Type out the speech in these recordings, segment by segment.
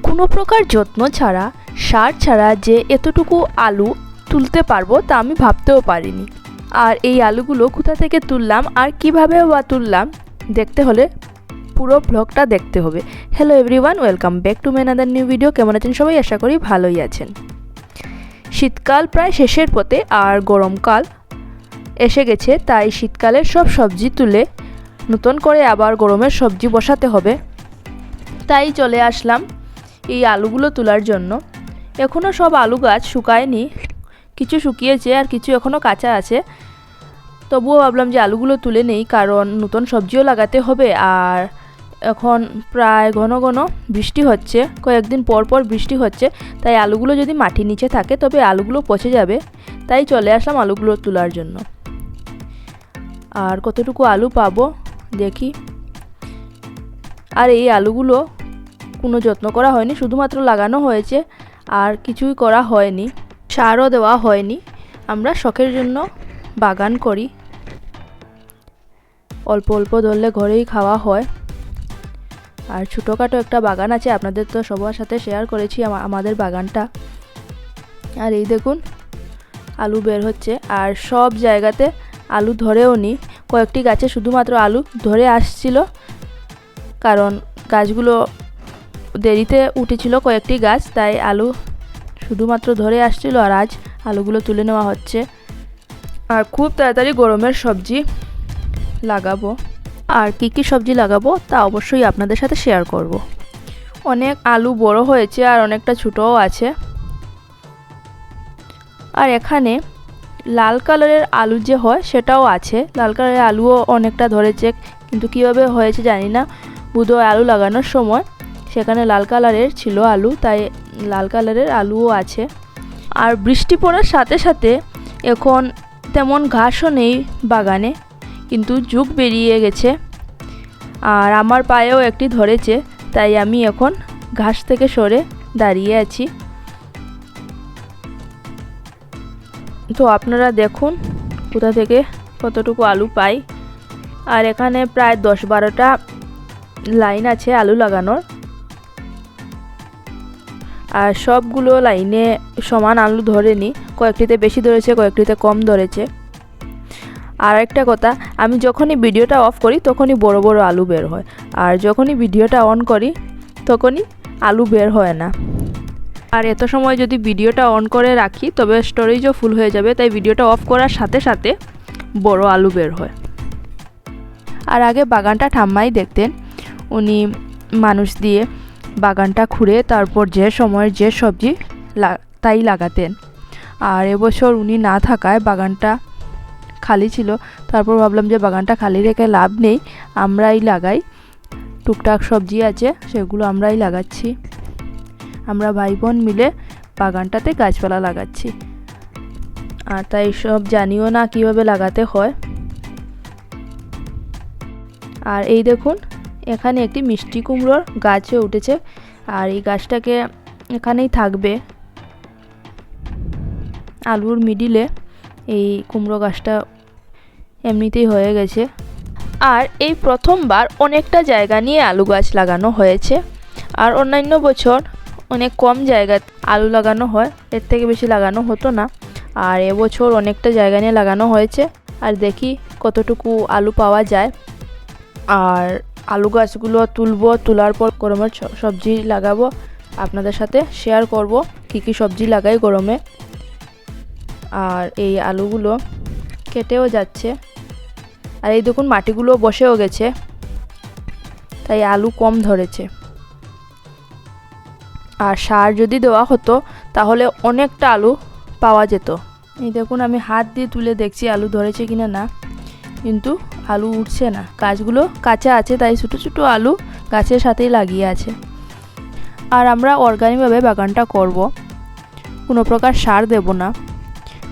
কোনো প্রকার যত্ন ছাড়া, সার ছাড়া যে এতটুকু আলু তুলতে পারবো তা আমি ভাবতেও পারিনি। আর এই আলুগুলো কোথা থেকে তুললাম আর কিভাবে বা তুললাম দেখতে হলে পুরো ব্লগটা দেখতে হবে। Hello everyone, welcome back to my another new video. কেমন আছেন সবাই? আশা করি ভালোই আছেন। শীতকাল প্রায় শেষের পথে আর গরমকাল এসে গেছে, তাই শীতকালের সব সবজি তুলে নতুন করে আবার গরমের সবজি বসাতে হবে। তাই চলে আসলাম এই আলুগুলো তোলার জন্য। এখনও সব আলু গাছ শুকায়নি, কিছু শুকিয়েছে আর কিছু এখনও কাঁচা আছে। তবুও ভাবলাম যে আলুগুলো তুলে নেই, কারণ নতুন সবজিও লাগাতে হবে। আর এখন প্রায় ঘন ঘন বৃষ্টি হচ্ছে, কয়েকদিন পর পর বৃষ্টি হচ্ছে, তাই আলুগুলো যদি মাটির নিচে থাকে তবে আলুগুলো পচে যাবে। তাই চলে আসলাম আলুগুলো তোলার জন্য। আর কতটুকু আলু পাবো দেখি। আর এই আলুগুলো কোনো যত্ন করা হয়নি, শুধুমাত্র লাগানো হয়েছে, আর কিছুই করা হয়নি, সারও দেওয়া হয়নি। আমরা শখের জন্য বাগান করি, অল্প অল্প ধরলে ঘরেই খাওয়া হয়। আর ছোটোখাটো একটা বাগান আছে, আপনাদের তো সবার সাথে শেয়ার করেছি আমাদের বাগানটা। আর এই দেখুন আলু বের হচ্ছে, আর সব জায়গাতে আলু ধরেও নি। কয়েকটি গাছে শুধুমাত্র আলু ধরে আসছিল, কারণ গাছগুলো দেরিতে উঠেছিল কয়েকটি গাছ, তাই আলু শুধুমাত্র ধরে আসছিল। আর আজ আলুগুলো তুলে নেওয়া হচ্ছে। আর খুব তাড়াতাড়ি গরমের সবজি লাগাবো। আর কী কী সবজি লাগাবো তা অবশ্যই আপনাদের সাথে শেয়ার করব। অনেক আলু বড় হয়েছে আর অনেকটা ছোটও আছে। আর এখানে লাল কালারের আলু যে হয় সেটাও আছে, লাল কালারের আলুও অনেকটা ধরেছে, কিন্তু কীভাবে হয়েছে জানি না। বোধহয় আলু লাগানোর সময় সেখানে লাল কালারের ছিল আলু, তাই লাল কালারের আলুও আছে। আর বৃষ্টি পড়ার সাথে সাথে এখন তেমন ঘাসও নেই বাগানে, কিন্তু জুক বেরিয়ে গেছে। আর আমার পায়েও একটি ধরেছে, তাই আমি এখন ঘাস থেকে সরে দাঁড়িয়ে আছি। তো আপনারা দেখুন কোথা থেকে কতটুকু আলু পাই। আর এখানে প্রায় 10-12টা লাইন আছে আলু লাগানোর। আর সবগুলো লাইনে সমান আলু ধরেনি, কয়েকটিতে বেশি ধরেছে, কয়েকটিতে কম ধরেছে। আর একটা কথা, আমি যখনই ভিডিওটা অফ করি তখনই বড় বড় আলু বের হয়, আর যখনই ভিডিওটা অন করি তখনই আলু বের হয় না। আর এত সময় যদি ভিডিওটা অন করে রাখি তবে স্টোরেজও ফুল হয়ে যাবে, তাই ভিডিওটা অফ করার সাথে সাথে বড় আলু বের হয়। আর আগে বাগানটা ঠাম্মাই দেখতেন, উনি মানুষ দিয়ে বাগানটা খুঁড়ে তারপর যে সময়ের যে সবজি তাই লাগাতেন। আর এবছর উনি না থাকায় বাগানটা খালি ছিল। তারপর ভাবলাম যে বাগানটা খালি রেখে লাভ নেই, আমরাই লাগাই। টুকটাক সবজি আছে সেগুলো আমরাই লাগাচ্ছি। আমরা ভাই বোন মিলে বাগানটাতে গাছপালা লাগাচ্ছি। আর তাই সব জানিও না কিভাবে লাগাতে হয়। আর এই দেখুন এখানে একটি মিষ্টি কুমড়োর গাছও উঠেছে, আর এই গাছটাকে এখানেই থাকবে। আলুর মিডিলে এই কুমড়ো গাছটা এমনিতেই হয়ে গেছে। আর এই প্রথমবার অনেকটা জায়গা নিয়ে আলু গাছ লাগানো হয়েছে। আর অন্যান্য বছর অনেক কম জায়গায় আলু লাগানো হয়, এর থেকে বেশি লাগানো হতো না। আর এবছর অনেকটা জায়গা নিয়ে লাগানো হয়েছে। আর দেখি কতটুকু আলু পাওয়া যায়। আর আলু গাছগুলো তুলবো, তোলার পর গরমের সবজি লাগাবো, আপনাদের সাথে শেয়ার করব কী কী সবজি লাগাই গরমে। আর এই আলুগুলো কেটেও যাচ্ছে। আর এই দেখুন মাটিগুলো বসেও গেছে, তাই আলু কম ধরেছে। আর সার যদি দেওয়া হতো তাহলে অনেকটা আলু পাওয়া যেত। এই দেখুন আমি হাত দিয়ে তুলে দেখছি আলু ধরেছে কিনা না, কিন্তু আলু উঠছে না। গাছগুলো কাঁচা আছে, তাই ছোটো ছোটো আলু গাছের সাথেই লাগিয়ে আছে। আর আমরা অর্গানিকভাবে বাগানটা করব, কোনো প্রকার সার দেব না,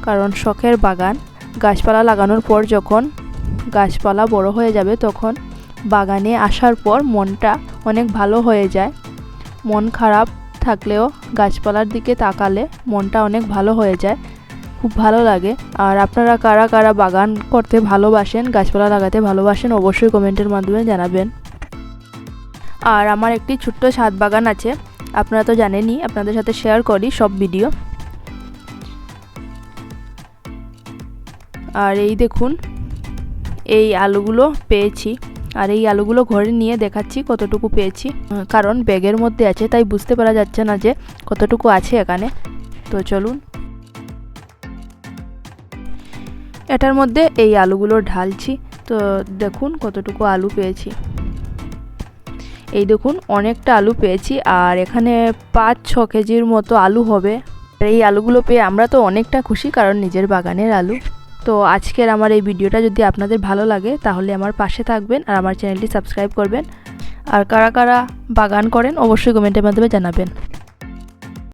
কারণ শখের বাগান। গাছপালা লাগানোর পর যখন গাছপালা বড় হয়ে যাবে তখন বাগানে আসার পর মনটা অনেক ভালো হয়ে যায়। মন খারাপ থাকলেও গাছপালার দিকে তাকালে মনটা অনেক ভালো হয়ে যায়, খুব ভালো লাগে। আর আপনারা কারা কারা বাগান করতে ভালোবাসেন, গাছপালা লাগাতে ভালোবাসেন, অবশ্যই কমেন্টের মাধ্যমে জানাবেন। আর আমার একটি ছোট্ট ছাদ বাগান আছে, আপনারা তো জানেনই, আপনাদের সাথে শেয়ার করি সব ভিডিও। আর এই দেখুন এই আলুগুলো পেয়েছি, আর এই আলুগুলো ঘরে নিয়ে দেখাচ্ছি কতটুকু পেয়েছি, কারণ ব্যাগের মধ্যে আছে তাই বুঝতে পারা যাচ্ছে না যে কতটুকু আছে এখানে। তো চলুন এটার মধ্যে এই আলুগুলো ঢালছি। তো দেখুন কতটুকু আলু পেয়েছি, এই দেখুন অনেকটা আলু পেয়েছি, আর এখানে 5-6 কেজির মতো আলু হবে। এই আলুগুলো পেয়ে আমরা তো অনেকটা খুশি, কারণ নিজের বাগানের আলু। তো আজকের আমার এই ভিডিওটা যদি আপনাদের ভালো লাগে তাহলে আমার পাশে থাকবেন আর আমার চ্যানেলটি সাবস্ক্রাইব করবেন। আর কারা কারা বাগান করেন অবশ্যই কমেন্টের মাধ্যমে জানাবেন।